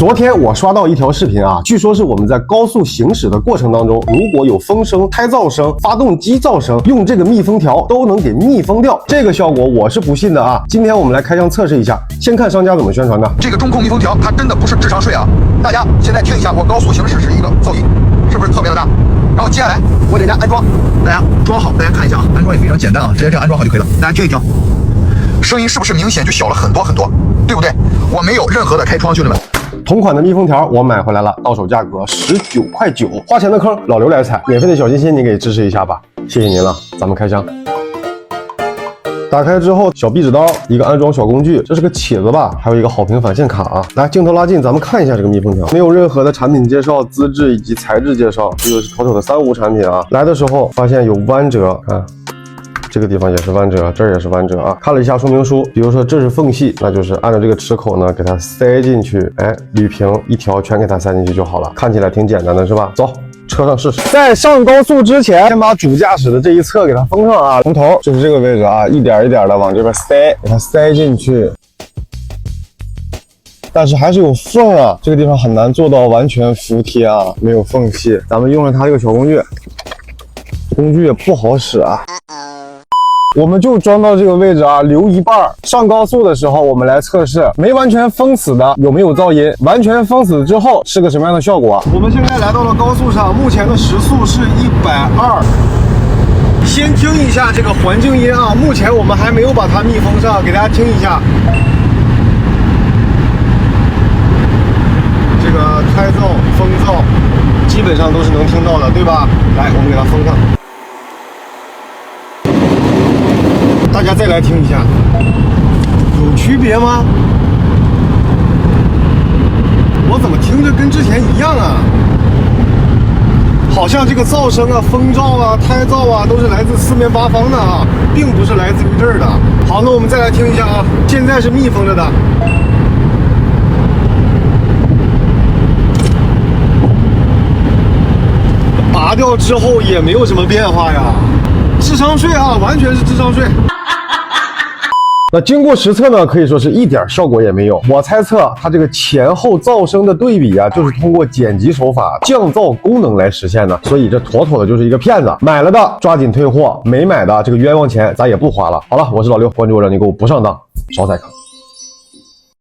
昨天我刷到一条视频啊，据说是我们在高速行驶的过程当中，如果有风声、胎噪声、发动机噪声，用这个密封条都能给密封掉。这个效果我是不信的啊。今天我们来开箱测试一下，先看商家怎么宣传的。这个中控密封条它真的不是智商税啊！大家现在听一下，我高速行驶时一个噪音，是不是特别的大？然后接下来我给大家安装，大家装好，大家看一下啊，安装也非常简单啊，直接这样安装好就可以了。大家听一听，声音是不是明显就小了很多很多，对不对？我没有任何的开窗，兄弟们。同款的密封条我买回来了，到手价格19.9块，花钱的坑老刘来踩，免费的小心心你给支持一下吧，谢谢您了。咱们开箱。打开之后，小壁纸刀，一个安装小工具，这是个起子吧，还有一个好评返现卡啊。来，镜头拉近，咱们看一下这个密封条，没有任何的产品介绍、资质以及材质介绍，这个是妥妥的三无产品啊。来的时候发现有弯折啊。这个地方也是弯折，这儿也是弯折啊。看了一下说明书，比如说这是缝隙，那就是按照这个齿口呢，给它塞进去，哎，捋平一条全给它塞进去就好了。看起来挺简单的，是吧？走，车上试试。在上高速之前，先把主驾驶的这一侧给它封上啊。从头就是这个位置啊，一点一点的往这边塞，给它塞进去。但是还是有缝啊，这个地方很难做到完全服帖啊，没有缝隙。咱们用了它这个小工具，工具也不好使啊。我们就装到这个位置啊，留一半。上高速的时候，我们来测试没完全封死的有没有噪音，完全封死之后是个什么样的效果。我们现在来到了高速上，目前的时速是120。先听一下这个环境音啊，目前我们还没有把它密封上，给大家听一下。这个胎噪、风噪基本上都是能听到的，对吧？来，我们给它封上。大家再来听一下，有区别吗？我怎么听着跟之前一样啊？好像这个噪声啊、风噪啊、胎噪啊，都是来自四面八方的啊，并不是来自于这儿的。好，那我们再来听一下啊，现在是密封着的。拔掉之后也没有什么变化呀，智商税啊，完全是智商税。那经过实测呢，可以说是一点效果也没有。我猜测它这个前后噪声的对比啊，就是通过剪辑手法降噪功能来实现的，所以这妥妥的就是一个骗子。买了的抓紧退货，没买的这个冤枉钱咱也不花了。好了，我是老刘，关注我让你给我不上当，少踩坑。